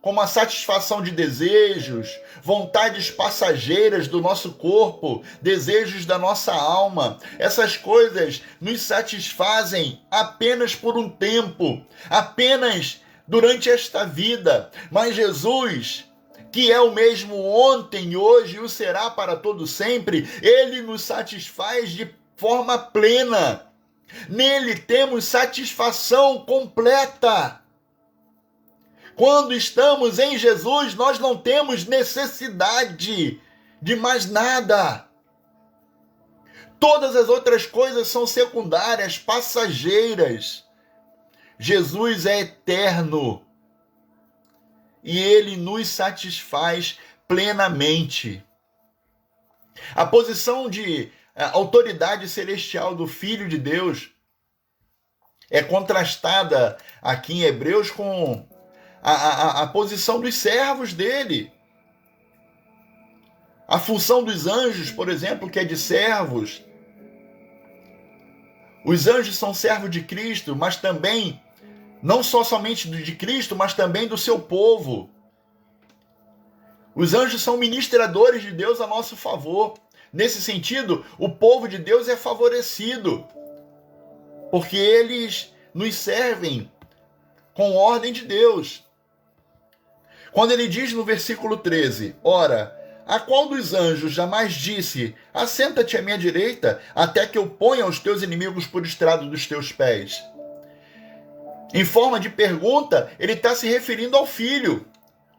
como a satisfação de desejos, vontades passageiras do nosso corpo, desejos da nossa alma. Essas coisas nos satisfazem apenas por um tempo, apenas durante esta vida. Mas Jesus, que é o mesmo ontem, hoje e o será para todo sempre, ele nos satisfaz de forma plena. Nele temos satisfação completa. Quando estamos em Jesus, nós não temos necessidade de mais nada. Todas as outras coisas são secundárias, passageiras. Jesus é eterno e ele nos satisfaz plenamente. A posição de autoridade celestial do Filho de Deus é contrastada aqui em Hebreus com a posição dos servos dele. A função dos anjos, por exemplo, que é de servos. Os anjos são servos de Cristo, mas também, não só somente de Cristo, mas também do seu povo. Os anjos são ministradores de Deus a nosso favor. Nesse sentido, o povo de Deus é favorecido, porque eles nos servem com ordem de Deus. Quando ele diz no versículo 13, ora, a qual dos anjos jamais disse, assenta-te à minha direita, até que eu ponha os teus inimigos por estrado dos teus pés? Em forma de pergunta, ele está se referindo ao Filho,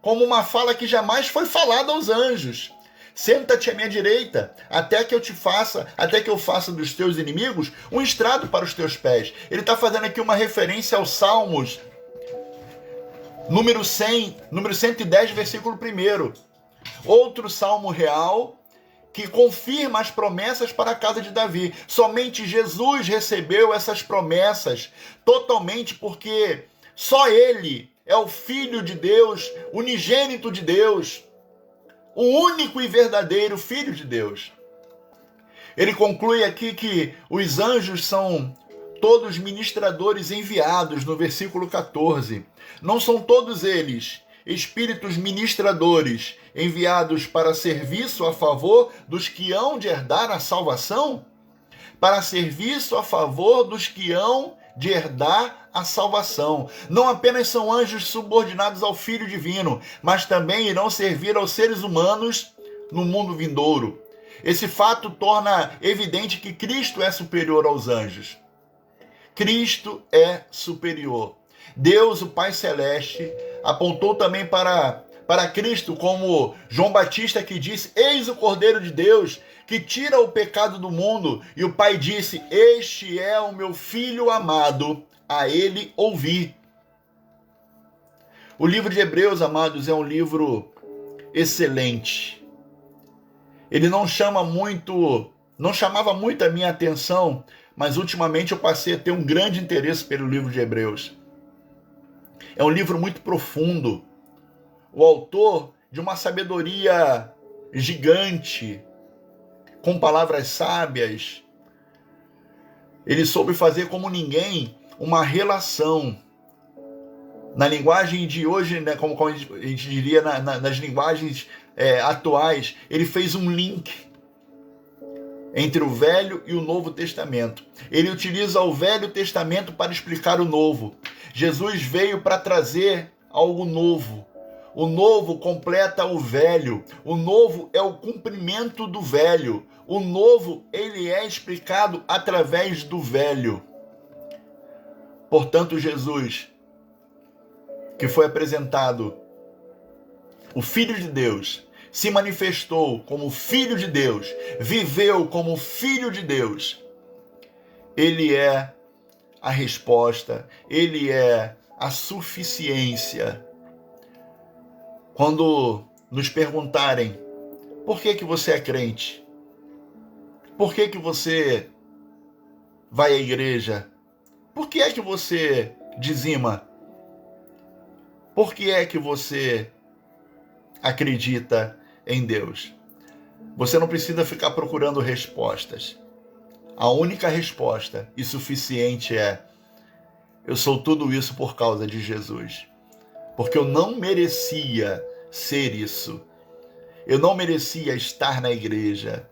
como uma fala que jamais foi falada aos anjos. Senta-te à minha direita, até que eu faça dos teus inimigos um estrado para os teus pés. Ele está fazendo aqui uma referência aos Salmos, número 110, versículo 1. Outro salmo real que confirma as promessas para a casa de Davi. Somente Jesus recebeu essas promessas totalmente, porque só ele é o Filho de Deus, unigênito de Deus, o único e verdadeiro Filho de Deus. Ele conclui aqui que os anjos são todos ministradores enviados, no versículo 14. Não são todos eles espíritos ministradores enviados para serviço a favor dos que hão de herdar a salvação? Para serviço a favor dos que hão de herdar a salvação. Não apenas são anjos subordinados ao Filho Divino, mas também irão servir aos seres humanos no mundo vindouro. Esse fato torna evidente que Cristo é superior aos anjos. Cristo é superior. Deus, o Pai Celeste, apontou também para Cristo, como João Batista, que disse, eis o Cordeiro de Deus, que tira o pecado do mundo. E o Pai disse, este é o meu Filho amado, a ele ouvi. O livro de Hebreus, amados, é um livro excelente. Ele não chamava muito a minha atenção, mas ultimamente eu passei a ter um grande interesse pelo livro de Hebreus. É um livro muito profundo. O autor, de uma sabedoria gigante, com palavras sábias, ele soube fazer como ninguém uma relação. Na linguagem de hoje, né, como a gente diria nas linguagens atuais, ele fez um link entre o Velho e o Novo Testamento. Ele utiliza o Velho Testamento para explicar o Novo. Jesus veio para trazer algo novo. O novo completa o velho. O novo é o cumprimento do velho. O novo, ele é explicado através do velho. Portanto, Jesus, que foi apresentado, o Filho de Deus, se manifestou como Filho de Deus, viveu como Filho de Deus. Ele é a resposta, ele é a suficiência. Quando nos perguntarem, por que você é crente? Por que você vai à igreja? Por que é que você dizima? Por que é que você acredita em Deus? Você não precisa ficar procurando respostas. A única resposta e suficiente é: eu sou tudo isso por causa de Jesus. porque eu não merecia ser isso. Eu não merecia estar na igreja.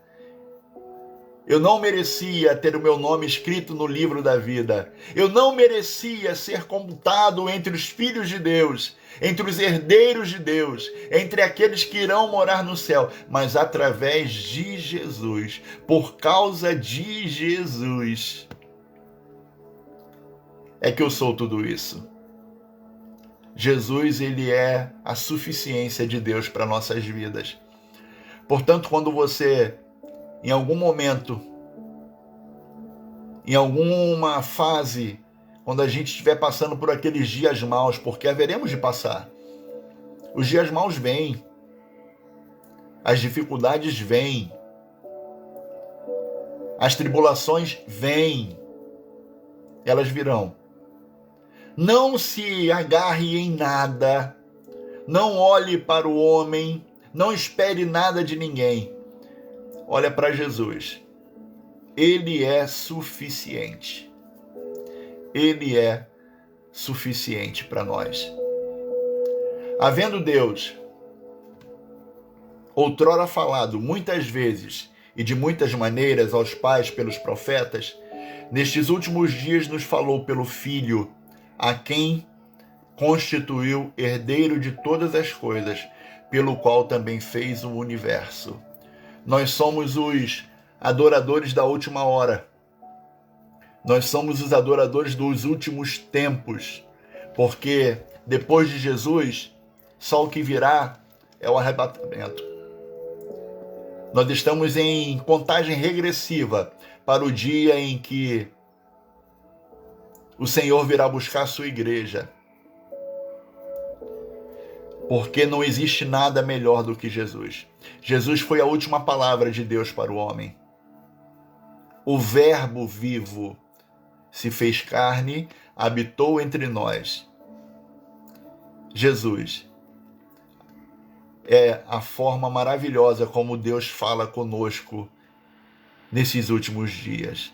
Eu não merecia ter o meu nome escrito no livro da vida. Eu não merecia ser computado entre os filhos de Deus, entre os herdeiros de Deus, entre aqueles que irão morar no céu. Mas através de Jesus, por causa de Jesus, é que eu sou tudo isso. Jesus, ele é a suficiência de Deus para nossas vidas. Portanto, quando você, em algum momento, em alguma fase, quando a gente estiver passando por aqueles dias maus, porque haveremos de passar, os dias maus vêm, as dificuldades vêm, as tribulações vêm, elas virão. Não se agarre em nada, não olhe para o homem, não espere nada de ninguém. Olha para Jesus. Ele é suficiente. Ele é suficiente para nós. Havendo Deus outrora falado muitas vezes e de muitas maneiras aos pais pelos profetas, nestes últimos dias nos falou pelo Filho, a quem constituiu herdeiro de todas as coisas, pelo qual também fez o universo. Nós somos os adoradores da última hora. Nós somos os adoradores dos últimos tempos, porque depois de Jesus, só o que virá é o arrebatamento. Nós estamos em contagem regressiva para o dia em que o Senhor virá buscar a sua igreja. Porque não existe nada melhor do que Jesus. Jesus foi a última palavra de Deus para o homem. O Verbo vivo se fez carne, habitou entre nós. Jesus é a forma maravilhosa como Deus fala conosco nesses últimos dias.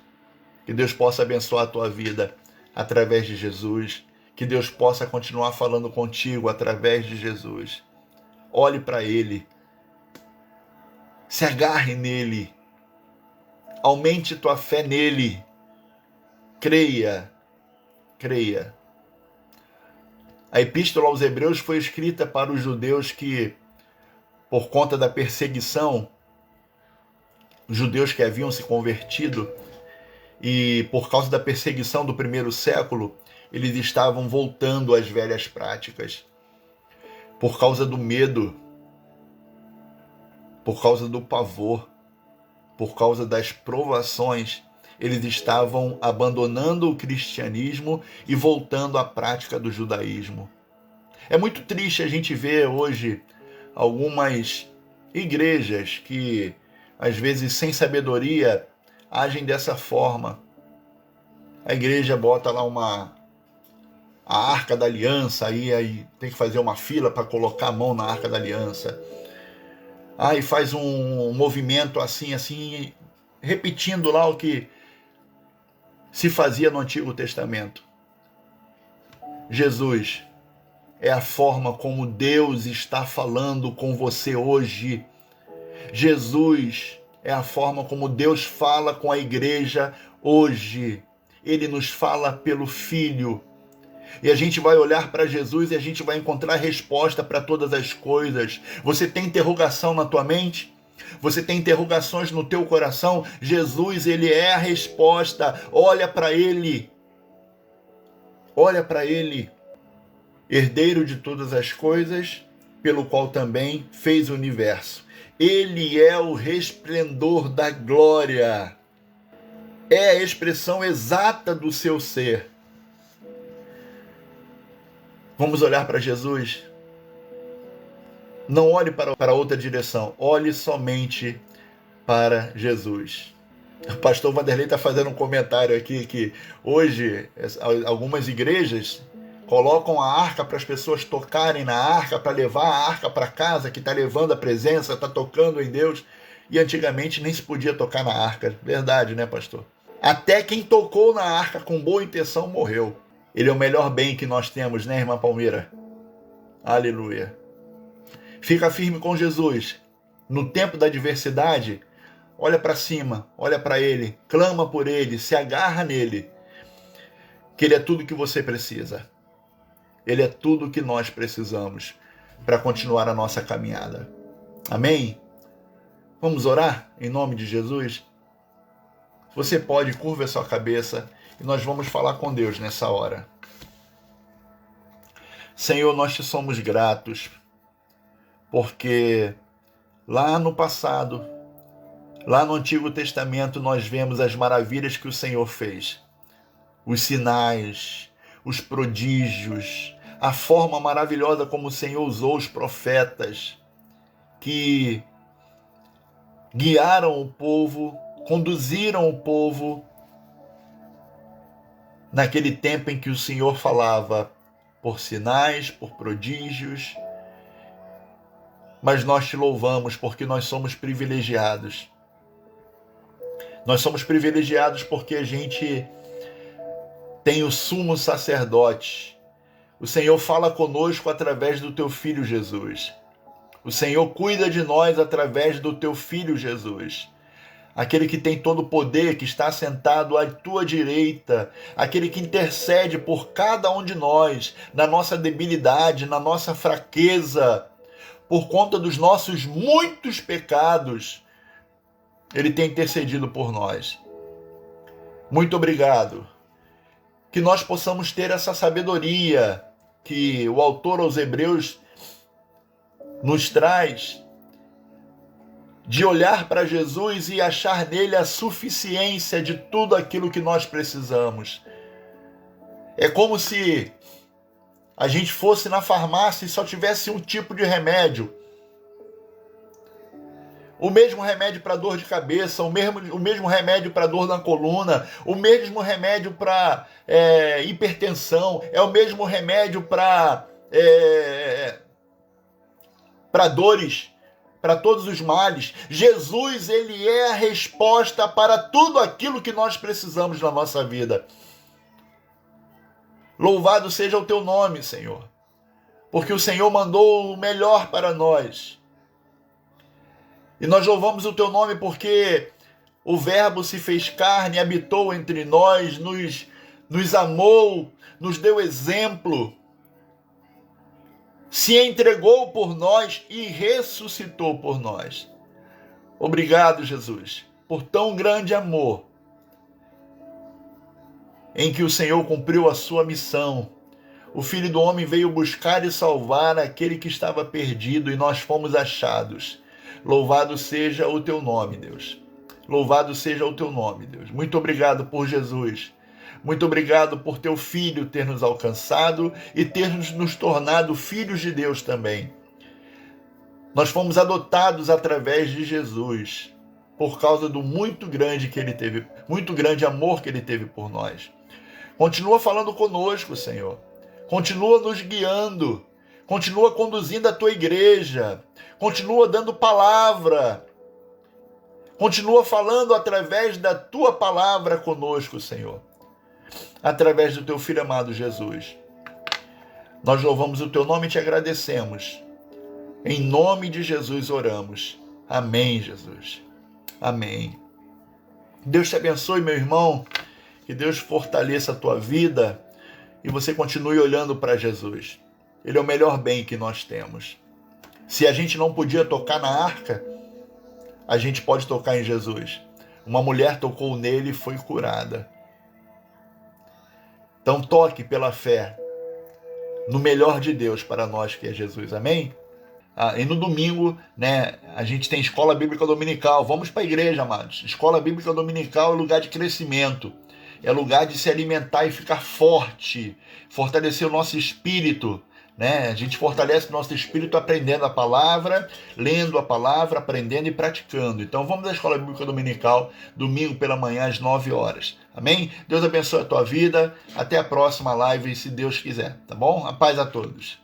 Que Deus possa abençoar a tua vida através de Jesus. Que Deus possa continuar falando contigo através de Jesus. Olhe para Ele. Se agarre nele. Aumente tua fé nele. Creia. Creia. A Epístola aos Hebreus foi escrita para os judeus que, por conta da perseguição, os judeus que haviam se convertido, e por causa da perseguição do primeiro século, eles estavam voltando às velhas práticas. Por causa do medo, por causa do pavor, por causa das provações, eles estavam abandonando o cristianismo e voltando à prática do judaísmo. É muito triste a gente ver hoje algumas igrejas que, às vezes, sem sabedoria, agem dessa forma. A igreja bota lá a Arca da Aliança, aí tem que fazer uma fila para colocar a mão na Arca da Aliança. Aí faz um movimento assim, repetindo lá o que se fazia no Antigo Testamento. Jesus é a forma como Deus está falando com você hoje. Jesus é a forma como Deus fala com a igreja hoje. Ele nos fala pelo Filho. E a gente vai olhar para Jesus e a gente vai encontrar resposta para todas as coisas. Você tem interrogação na tua mente? Você tem interrogações no teu coração? Jesus, ele é a resposta. Olha para ele. Olha para ele. Herdeiro de todas as coisas, pelo qual também fez o universo. Ele é o resplendor da glória. É a expressão exata do seu ser. Vamos olhar para Jesus? Não olhe para outra direção. Olhe somente para Jesus. O pastor Vanderlei está fazendo um comentário aqui que hoje algumas igrejas colocam a arca para as pessoas tocarem na arca, para levar a arca para casa, que está levando a presença, está tocando em Deus. E antigamente nem se podia tocar na arca. Verdade, né, pastor? Até quem tocou na arca com boa intenção morreu. Ele é o melhor bem que nós temos, né, irmã Palmeira? Aleluia. Fica firme com Jesus. No tempo da adversidade, olha para cima, olha para Ele, clama por Ele, se agarra nele, que Ele é tudo que você precisa. Ele é tudo que nós precisamos para continuar a nossa caminhada. Amém? Vamos orar em nome de Jesus? Você pode, curva a sua cabeça e nós vamos falar com Deus nessa hora. Senhor, nós te somos gratos, porque lá no passado, lá no Antigo Testamento, nós vemos as maravilhas que o Senhor fez. Os sinais, os prodígios, a forma maravilhosa como o Senhor usou os profetas, que guiaram o povo, conduziram o povo naquele tempo em que o Senhor falava por sinais, por prodígios. Mas nós te louvamos porque nós somos privilegiados. Nós somos privilegiados porque a gente tem o sumo sacerdote. O Senhor fala conosco através do teu Filho Jesus. O Senhor cuida de nós através do teu Filho Jesus. Aquele que tem todo o poder, que está sentado à tua direita, aquele que intercede por cada um de nós, na nossa debilidade, na nossa fraqueza, por conta dos nossos muitos pecados, Ele tem intercedido por nós. Muito obrigado. Que nós possamos ter essa sabedoria que o autor aos Hebreus nos traz, de olhar para Jesus e achar nele a suficiência de tudo aquilo que nós precisamos. É como se a gente fosse na farmácia e só tivesse um tipo de remédio. O mesmo remédio para dor de cabeça, o mesmo remédio para dor na coluna, o mesmo remédio para hipertensão, é o mesmo remédio para dores, para todos os males. Jesus, Ele é a resposta para tudo aquilo que nós precisamos na nossa vida. Louvado seja o teu nome, Senhor, porque o Senhor mandou o melhor para nós. E nós louvamos o teu nome porque o Verbo se fez carne, habitou entre nós, nos amou, nos deu exemplo, se entregou por nós e ressuscitou por nós. Obrigado, Jesus, por tão grande amor, em que o Senhor cumpriu a sua missão. O Filho do Homem veio buscar e salvar aquele que estava perdido e nós fomos achados. Louvado seja o teu nome, Deus. Louvado seja o teu nome, Deus. Muito obrigado por Jesus. Muito obrigado por teu Filho ter nos alcançado e ter nos tornado filhos de Deus também. Nós fomos adotados através de Jesus, por causa do muito grande amor que Ele teve por nós. Continua falando conosco, Senhor. Continua nos guiando. Continua conduzindo a tua igreja. Continua dando palavra. Continua falando através da tua palavra conosco, Senhor. Através do teu Filho amado Jesus. Nós louvamos o teu nome e te agradecemos. Em nome de Jesus oramos. Amém, Jesus. Amém. Deus te abençoe, meu irmão. Que Deus fortaleça a tua vida e você continue olhando para Jesus. Ele é o melhor bem que nós temos. Se a gente não podia tocar na arca, a gente pode tocar em Jesus. Uma mulher tocou nele e foi curada. Então toque pela fé no melhor de Deus para nós, que é Jesus. Amém? E no domingo, a gente tem escola bíblica dominical. Vamos para a igreja, amados. Escola bíblica dominical é lugar de crescimento. É lugar de se alimentar e ficar forte. Fortalecer o nosso espírito. A gente fortalece o nosso espírito aprendendo a palavra, lendo a palavra, aprendendo e praticando. Então vamos à escola bíblica dominical, domingo pela manhã às 9 horas. Amém? Deus abençoe a tua vida. Até a próxima live, se Deus quiser. Tá bom? A paz a todos.